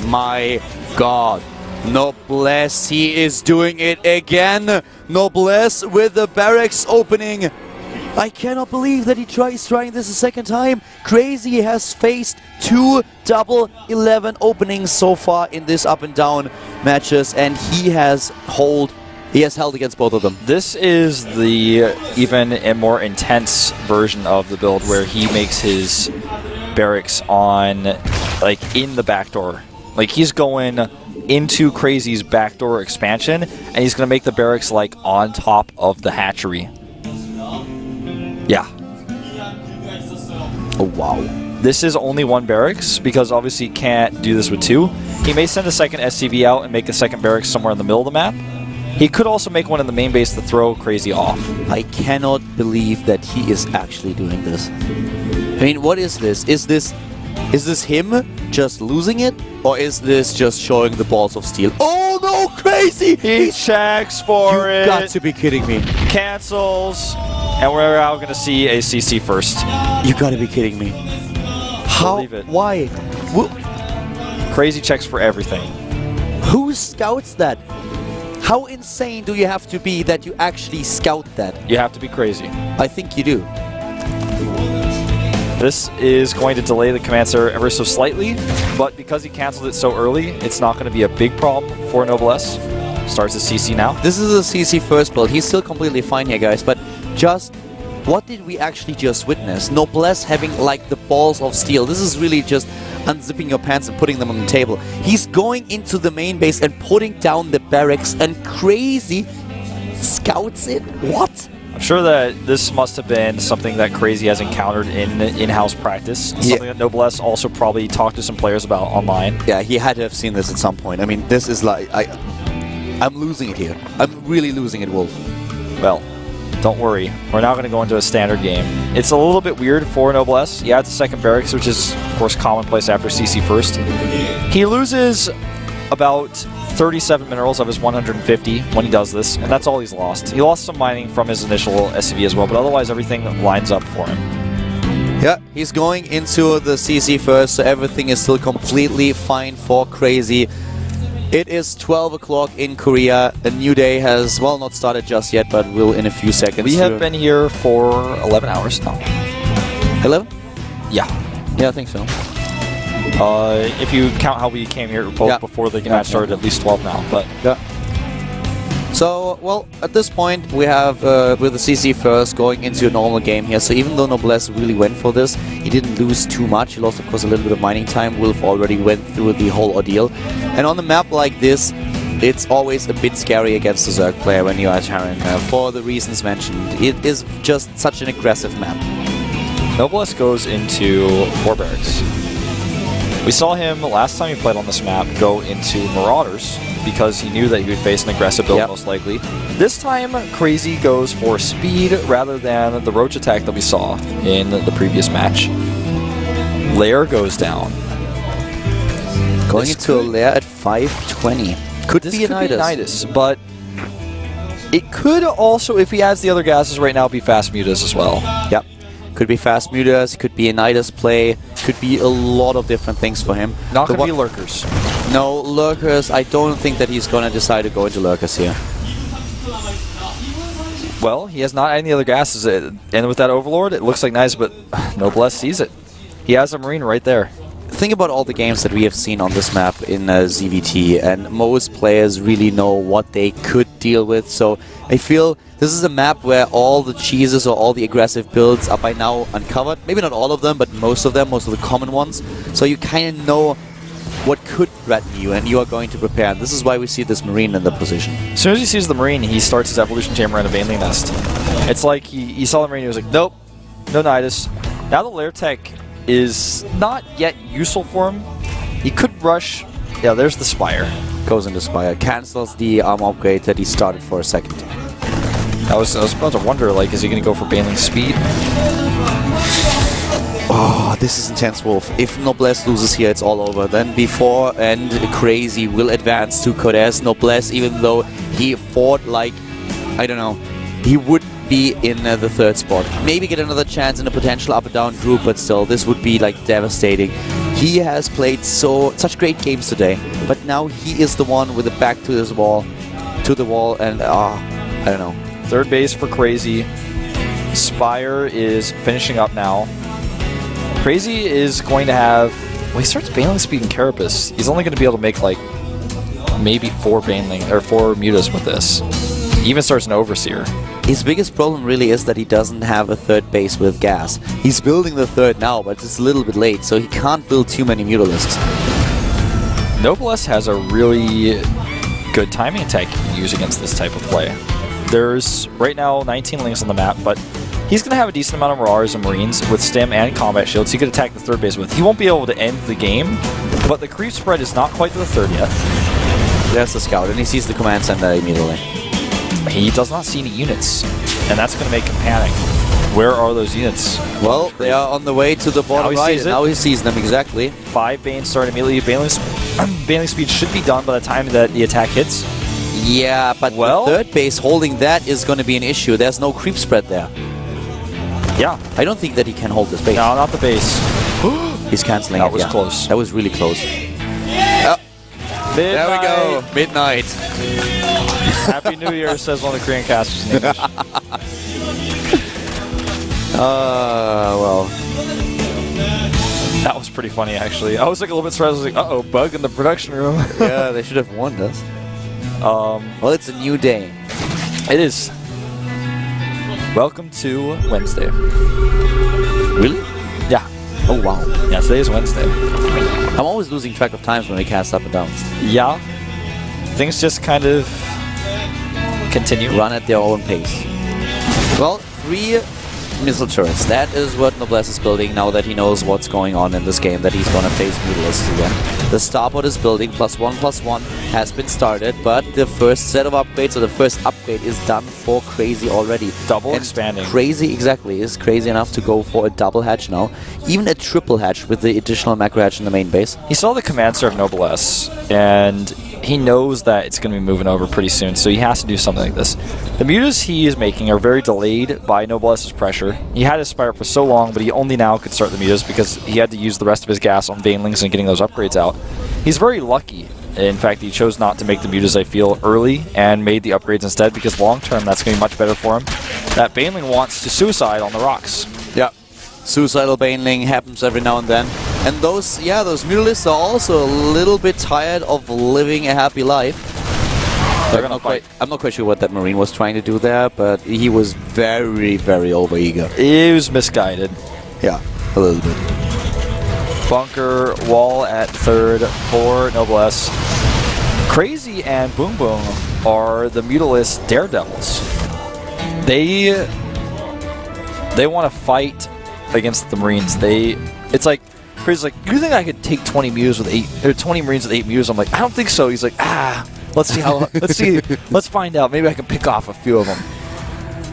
my god. Noblesse, he is doing it again. Noblesse with the barracks opening. I cannot believe that he's trying this a second time. Crazy has faced 2 double 11 openings so far in this up and down matches, and he has held against both of them. This is the even a more intense version of the build where he makes his barracks on, like, in the backdoor. Like, he's going into Crazy's backdoor expansion, and he's going to make the barracks, like, on top of the hatchery. Yeah. Oh, wow. This is only 1 barracks, because obviously he can't do this with 2. He may send a second SCV out and make a second barracks somewhere in the middle of the map. He could also make one in the main base to throw Crazy off. I cannot believe that he is actually doing this. I mean, what is this? Is this him just losing it? Or is this just showing the balls of steel? Oh no, Crazy! He checks for it. You got to be kidding me. Cancels. And we're now going to see a CC first. You gotta be kidding me. How? Believe it. Why? Crazy checks for everything. Who scouts that? How insane do you have to be that you actually scout that? You have to be crazy. I think you do. This is going to delay the command center ever so slightly, but because he canceled it so early, it's not going to be a big problem for Noblesse. Starts a CC now. This is a CC first build. He's still completely fine here, guys, but just what did we actually just witness? Noblesse having, like, the balls of steel. This is really just unzipping your pants and putting them on the table. He's going into the main base and putting down the barracks, and Crazy scouts it? What? I'm sure that this must have been something that Crazy has encountered in in-house practice. Something that Noblesse also probably talked to some players about online. Yeah, he had to have seen this at some point. I mean, this is like... I'm losing it here. I'm really losing it, Wolf. Well, don't worry. We're now going to go into a standard game. It's a little bit weird for Noblesse. Yeah, it's a second barracks, which is, of course, commonplace after CC first. He loses about 37 minerals of his 150 when he does this, and that's all he's lost. He lost some mining from his initial SCV as well, but otherwise everything lines up for him. Yeah, he's going into the CC first, so everything is still completely fine for Crazy. It is 12 o'clock in Korea. A new day has, well, not started just yet, but will in a few seconds. We have been here for 11 hours now. 11? Yeah. Yeah, I think so. If you count how we came here before the match started, at least 12 now. But yeah. So, well, at this point, we have, with the CC first, going into a normal game here. So even though Noblesse really went for this, he didn't lose too much. He lost, of course, a little bit of mining time. Wolf already went through the whole ordeal. And on a map like this, it's always a bit scary against the Zerg player when you are Terran, for the reasons mentioned. It is just such an aggressive map. Noblesse goes into 4 barracks. We saw him last time he played on this map go into Marauders because he knew that he would face an aggressive build most likely. This time, Crazy goes for speed rather than the Roach attack that we saw in the previous match. Lair goes down. Going into a lair at 520. Could be a Nidus, but it could also, if he adds the other gases right now, be fast mutas as well. Yep. Could be fast mutas, could be a Nidus play, could be a lot of different things for him. Not going to be lurkers. No, lurkers, I don't think that he's going to decide to go into lurkers here. Well, he has not any other gases, and with that Overlord, it looks like nice, but Noblesse sees it. He has a Marine right there. Think about all the games that we have seen on this map in ZVT, and most players really know what they could deal with, so I feel this is a map where all the cheeses or all the aggressive builds are by now uncovered. Maybe not all of them, but most of them, most of the common ones. So you kind of know what could threaten you, and you are going to prepare. And this is why we see this Marine in the position. As soon as he sees the Marine, he starts his Evolution Chamber and a Baneling Nest. It's like he saw the Marine, he was like, nope, no Nidus. Now the Lair Tech is not yet useful for him. He could rush. Yeah, there's the Spire. Goes into Spire. Cancels the armor upgrade that he started for a second. I was about to wonder, like, is he going to go for Baneling Speed? Oh, this is intense, Wolf. If Noblesse loses here, it's all over. Then before and Crazy will advance to Codes. Noblesse, even though he fought like, I don't know, he would be in the 3rd spot. Maybe get another chance in a potential up and down group, but still, this would be like devastating. He has played such great games today, but now he is the one with the back to the wall, and I don't know. Third base for Crazy. Spire is finishing up now. Crazy is going to have... Well, he starts Baneling Speed and Carapace. He's only going to be able to make, like, maybe 4 Baneling, or 4 Mutas with this. He even starts an Overseer. His biggest problem really is that he doesn't have a third base with gas. He's building the third now, but it's a little bit late, so he can't build too many Mutalisks. Noblesse has a really good timing attack you can use against this type of play. There's, right now, 19 links on the map, but he's going to have a decent amount of Marauders and Marines with stim and combat shields he could attack the third base with. He won't be able to end the game, but the creep spread is not quite to the third yet. There's the scout, and he sees the command center immediately. He does not see any units, and that's going to make him panic. Where are those units? Well, they are on the way to the bottom right, and now he sees them exactly. 5 Banes start immediately. Baneling Speed should be done by the time that the attack hits. Yeah, but the third base holding that is going to be an issue. There's no creep spread there. Yeah. I don't think that he can hold this base. No, not the base. He's canceling it. That was close. That was really close. There we go. Midnight. Happy New Year, says one of the Korean casters in English. Well. That was pretty funny, actually. I was like a little bit surprised. I was like, uh-oh, bug in the production room. Yeah, they should have warned us. Well, it's a new day. It is. Welcome to Wednesday. Really? Yeah. Oh, wow. Yeah, today is Wednesday. I'm always losing track of times when we cast up and down. Yeah. Things just kind of continue. Run at their own pace. Well, 3 missile turrets. That is what Noblesse is building now that he knows what's going on in this game, that he's going to face Mutalisks again. The starboard is building, +1/+1 has been started, but the first set of upgrades, or the first upgrade, is done for Crazy already. Double expanding. Crazy, exactly, is crazy enough to go for a double hatch now. Even a triple hatch with the additional macro hatch in the main base. He saw the command center of Noblesse, and he knows that it's going to be moving over pretty soon, so he has to do something like this. The mutas he is making are very delayed by Noblesse's pressure. He had his Spire for so long, but he only now could start the mutas because he had to use the rest of his gas on Banelings and getting those upgrades out. He's very lucky. In fact, he chose not to make the mutas, I feel, early and made the upgrades instead, because long term that's going to be much better for him. That Baneling wants to suicide on the rocks. Yeah. Suicidal Baneling happens every now and then. And those Mutalisks are also a little bit tired of living a happy life. I'm not quite sure what that Marine was trying to do there, but he was very, very overeager. He was misguided. Yeah, a little bit. Bunker wall at third for Noblesse. Crazy and Boom Boom are the Mutalist daredevils. They want to fight against the Marines. It's like Crazy's like, you think I could take 20 Marines with 8 Mutas? I'm like, I don't think so. He's like, let's see how let's find out. Maybe I can pick off a few of them.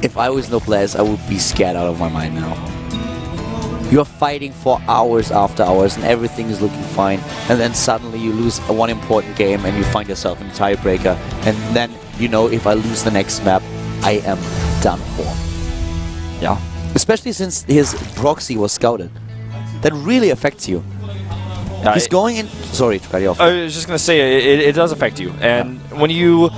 If I was Noblesse, I would be scared out of my mind now. You're fighting for hours after hours and everything is looking fine, and then suddenly you lose one important game and you find yourself in a tiebreaker, and then you know, if I lose the next map, I am done for. Yeah. Especially since his proxy was scouted. That really affects you. He's going in... Sorry to cut you off. I was just going to say, it does affect you. And when you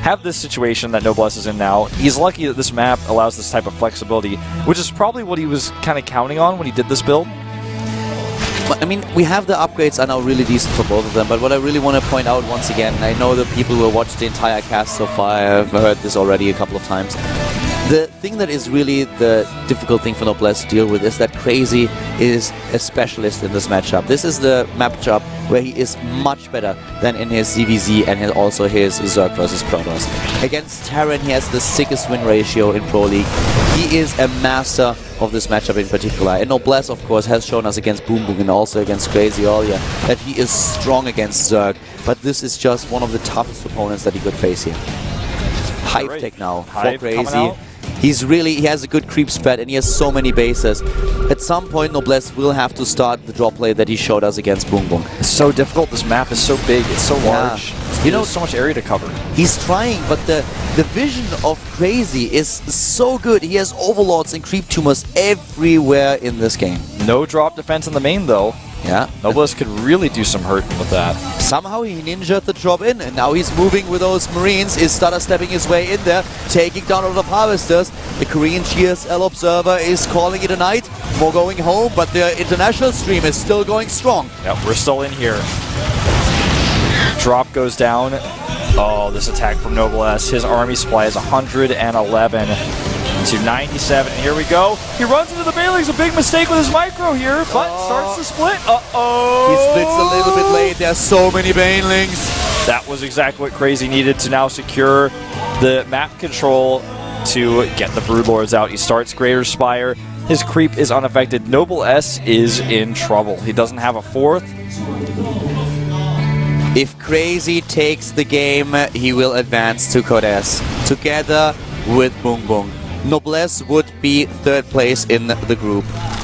have this situation that Noblesse is in now, he's lucky that this map allows this type of flexibility, which is probably what he was kind of counting on when he did this build. But, I mean, we have the upgrades are now really decent for both of them, but what I really want to point out once again, and I know the people who have watched the entire cast so far have heard this already a couple of times, the thing that is really the difficult thing for Noblesse to deal with is that Crazy is a specialist in this matchup. This is the matchup where he is much better than in his ZVZ and also his Zerg versus Protoss. Against Terran, he has the sickest win ratio in Pro League. He is a master of this matchup in particular. And Noblesse, of course, has shown us against Boom Boom and also against Crazy earlier that he is strong against Zerg. But this is just one of the toughest opponents that he could face here. Hive Tech now for Crazy. He has a good creep spread and he has so many bases. At some point, Noblesse will have to start the drop play that he showed us against Boom Boom. It's so difficult. This map is so big. It's so large. You know, so much area to cover. He's trying, but the vision of Crazy is so good. He has overlords and creep tumors everywhere in this game. No drop defense in the main, though. Yeah. Noblesse could really do some hurt with that. Somehow he ninja'd the drop in, and now he's moving with those Marines. Is Stutter stepping his way in there, taking down a lot of Harvesters. The Korean GSL Observer is calling it a night for going home, but the international stream is still going strong. Yep, we're still in here. Drop goes down. Oh, this attack from Noblesse. His army supply is 111 to 97. And here we go. He runs into the Banelings. A big mistake with his micro here, but starts to split. Uh-oh. He splits a little bit late. There's so many Banelings. That was exactly what Crazy needed to now secure the map control to get the Broodlords out. He starts Greater Spire. His creep is unaffected. Noblesse is in trouble. He doesn't have a fourth. If Crazy takes the game, he will advance to Code S together with Boom Boom. Noblesse would be third place in the group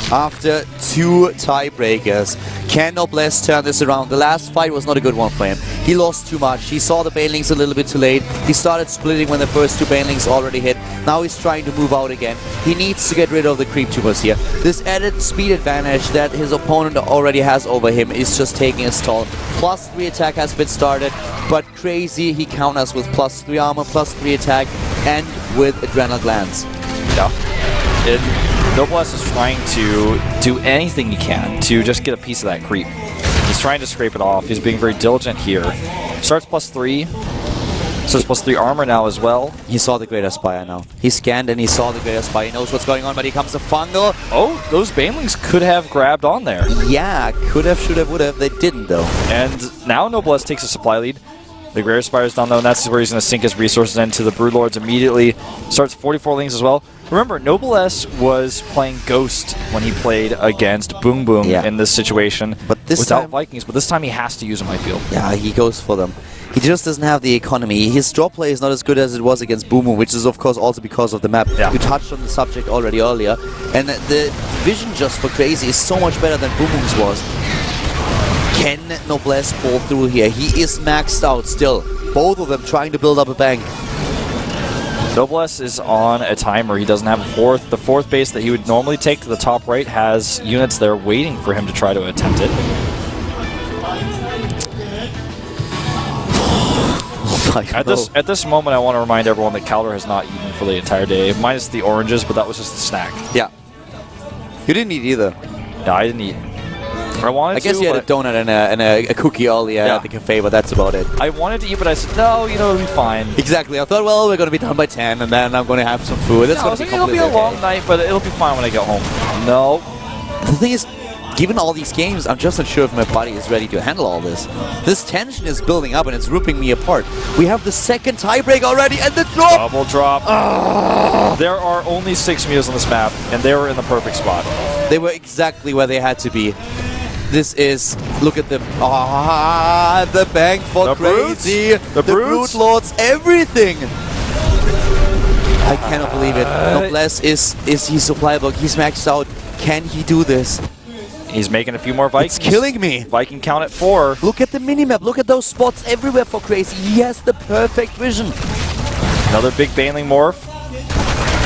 after 2 tiebreakers. Can Noblesse turn this around? The last fight was not a good one for him. He lost too much. He saw the Banelings a little bit too late. He started splitting when the first 2 Banelings already hit. Now he's trying to move out again. He needs to get rid of the creep tubers here. This added speed advantage that his opponent already has over him is just taking its toll. +3 attack has been started, but Crazy, he counters with +3 armor, +3 attack, and with Adrenal Glands. Yeah. Noblesse is trying to do anything he can to just get a piece of that creep. He's trying to scrape it off. He's being very diligent here. Starts +3. So it's +3 armor now as well. He saw the Greater Spire now. He scanned and he saw the Greater Spire. He knows what's going on, but here comes the Fungal. Oh, those Banelings could have grabbed on there. Yeah, could have, should have, would have. They didn't, though. And now Noblesse takes a supply lead. The Greater Spire is done, though, and that's where he's going to sink his resources into the Broodlords immediately. Starts 44 lings as well. Remember, Noblesse was playing Ghost when he played against Boom Boom in this situation, but this without time, Vikings. But this time he has to use them, I feel. Yeah, he goes for them. He just doesn't have the economy. His drop play is not as good as it was against Boom Boom, which is, of course, also because of the map. Yeah. You touched on the subject already earlier. And the vision just for Crazy is so much better than Boom Boom's was. Can Noblesse pull through here? He is maxed out still. Both of them trying to build up a bank. Noblesse is on a timer. He doesn't have a fourth. The fourth base that he would normally take to the top right has units there waiting for him to try to attempt it. At this moment, I want to remind everyone that Calder has not eaten for the entire day, minus the oranges, but that was just a snack. Yeah. You didn't eat either. No, I didn't eat. I guess you had a donut and a cookie earlier at the cafe, but that's about it. I wanted to eat, but I said, no, you know, it'll be fine. Exactly. I thought, well, we're going to be done by 10, and then I'm going to have some food. That's going to be it'll be a long night, but it'll be fine when I get home. No. The thing is, given all these games, I'm just not sure if my body is ready to handle all this. This tension is building up, and it's ripping me apart. We have the second tiebreak already, and the drop! Double drop. There are only 6 meals on this map, and they were in the perfect spot. They were exactly where they had to be. This is, look at them. The bank for Crazy. The Broodlords, everything. I cannot believe it. Noblesse is his supply block. He's maxed out. Can he do this? He's making a few more Vikings. It's killing me. Viking count at 4. Look at the minimap. Look at those spots everywhere for Crazy. He has the perfect vision. Another big Baneling morph.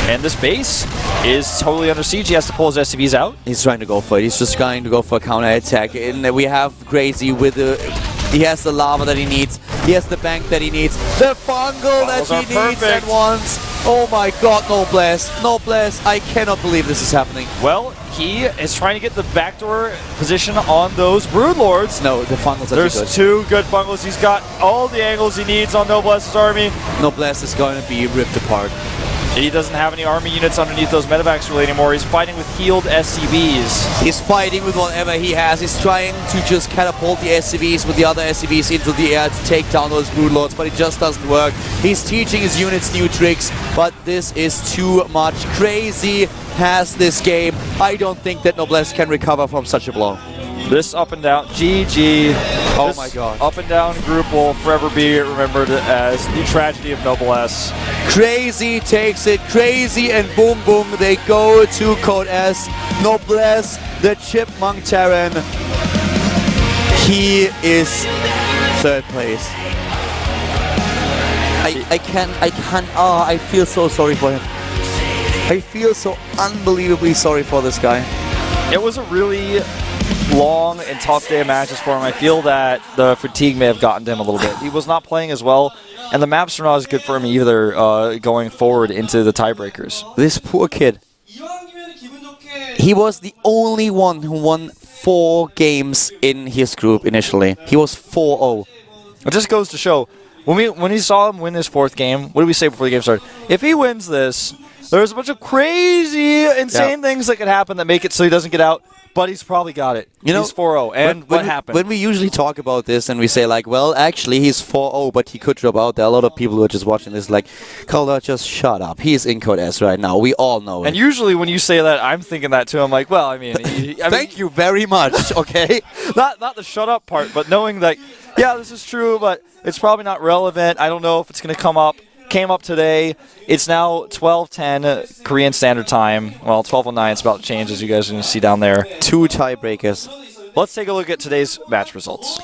And this base is totally under siege. He has to pull his SCVs out. He's trying to go for it. He's just trying to go for a counter-attack. And we have Crazy with the... He has the lava that he needs. He has the bank that he needs. The fungal that he needs and wants. Oh my god, Noblesse. Noblesse, I cannot believe this is happening. Well, he is trying to get the backdoor position on those Broodlords. No, the fungals are There's too good. 2 good fungals. He's got all the angles he needs on Noblesse's army. Noblesse is going to be ripped apart. He doesn't have any army units underneath those medevacs really anymore. He's fighting with healed SCVs. He's fighting with whatever he has. He's trying to just catapult the SCVs with the other SCVs into the air to take down those Broodlords, but it just doesn't work. He's teaching his units new tricks, but this is too much. Crazy has this game. I don't think that Noblesse can recover from such a blow. This up and down, GG. Oh my god. Up and down group will forever be remembered as the tragedy of Noblesse. Crazy takes it. Crazy and Boom Boom, they go to Code S. Noblesse, the Chipmunk Terran. He is 3rd place. I feel so sorry for him. I feel so unbelievably sorry for this guy. It was a really long and tough day of matches for him. I feel that the fatigue may have gotten to him a little bit. He was not playing as well, and the maps are not as good for him either going forward into the tiebreakers. This poor kid. He was the only one who won 4 games in his group initially. He was 4-0. It just goes to show, when we saw him win his 4th game, what did we say before the game started? If he wins this, there's a bunch of crazy, insane things that could happen that make it so he doesn't get out. But he's probably got it. You know, he's 4-0. And what happened? When we usually talk about this and we say, like, well, actually, he's 4-0, but he could drop out. There are a lot of people who are just watching this like, Calder, just shut up. He's in Code S right now. We all know it. And usually when you say that, I'm thinking that too. I'm like, well, I mean... Thank you very much, okay? not the shut up part, but knowing that, yeah, this is true, but it's probably not relevant. I don't know if it's going to come up. Came up today. It's now 12:10 Korean Standard Time. Well, 12:09. It's about to change, as you guys are going to see down there. 2 tiebreakers. Let's take a look at today's match results.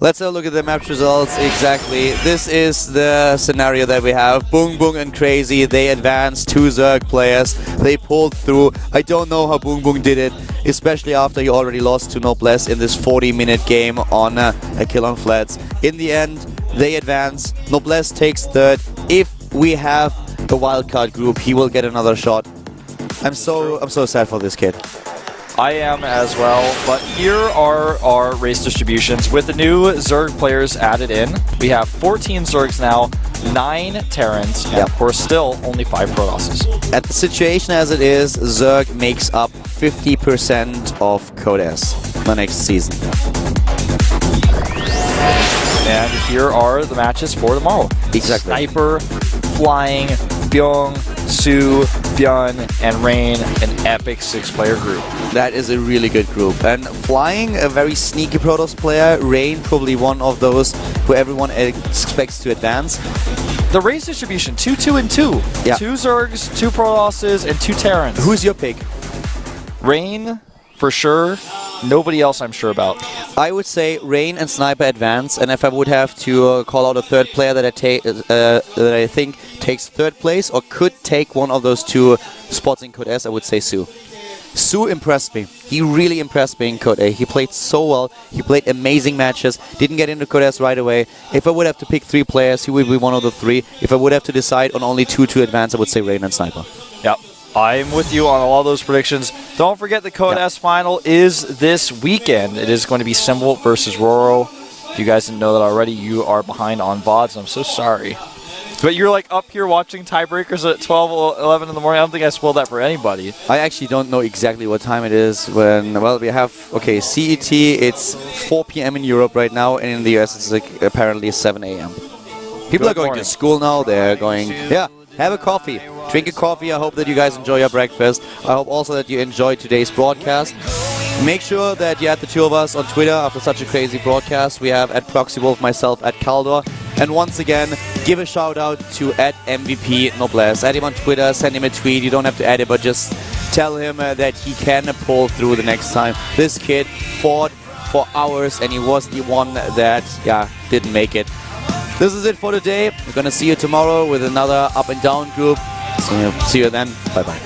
Let's have a look at the match results. Exactly. This is the scenario that we have. Boong Boong and Crazy. They advanced. 2 Zerg players. They pulled through. I don't know how Boong Boong did it, especially after he already lost to Noblesse in this 40-minute game on a kill on flats. In the end, they advance. Noblesse takes 3rd. If we have a wildcard group, he will get another shot. I'm so sad for this kid. I am as well, but here are our race distributions. With the new Zerg players added in, we have 14 Zergs now, 9 Terrans, and of course still only 5 Protosses. At the situation as it is, Zerg makes up 50% of Code S the next season. And here are the matches for tomorrow. Exactly. Sniper, Flying, Byung, Su, Byun, and Rain, an epic 6-player group. That is a really good group. And Flying, a very sneaky Protoss player. Rain, probably one of those who everyone expects to advance. The race distribution, 2-2 and 2. Yeah. 2 Zergs, 2 Protosses, and 2 Terrans. Who's your pick? Rain, for sure. Nobody else I'm sure about. I would say Rain and Sniper advance, and if I would have to call out a 3rd player that I think takes 3rd place or could take one of those 2 spots in Code S, I would say Su. Su impressed me. He really impressed me in Code A. He played so well. He played amazing matches. Didn't get into Code S right away. If I would have to pick 3 players, he would be one of the 3. If I would have to decide on only 2 to advance, I would say Rain and Sniper. Yep. I'm with you on all those predictions. Don't forget the Code S final is this weekend. It is going to be Symbol versus Roro. If you guys didn't know that already, you are behind on VODs. I'm so sorry. But you're like up here watching tiebreakers at 12, 11 in the morning. I don't think I spoiled that for anybody. I actually don't know exactly what time it is when, well, we have, okay, CET, it's 4 p.m. in Europe right now, and in the US it's like apparently 7 a.m. People are going to school now. They're going, have a coffee. Drink a coffee. I hope that you guys enjoy your breakfast. I hope also that you enjoyed today's broadcast. Make sure that you add the 2 of us on Twitter after such a crazy broadcast. We have at ProxyWolf, myself at Caldor. And once again, give a shout out to at MVP Noblesse. Add him on Twitter, send him a tweet. You don't have to add it, but just tell him that he can pull through the next time. This kid fought for hours and he was the one that, didn't make it. This is it for today. We're going to see you tomorrow with another up and down group. So, see you then. Bye-bye.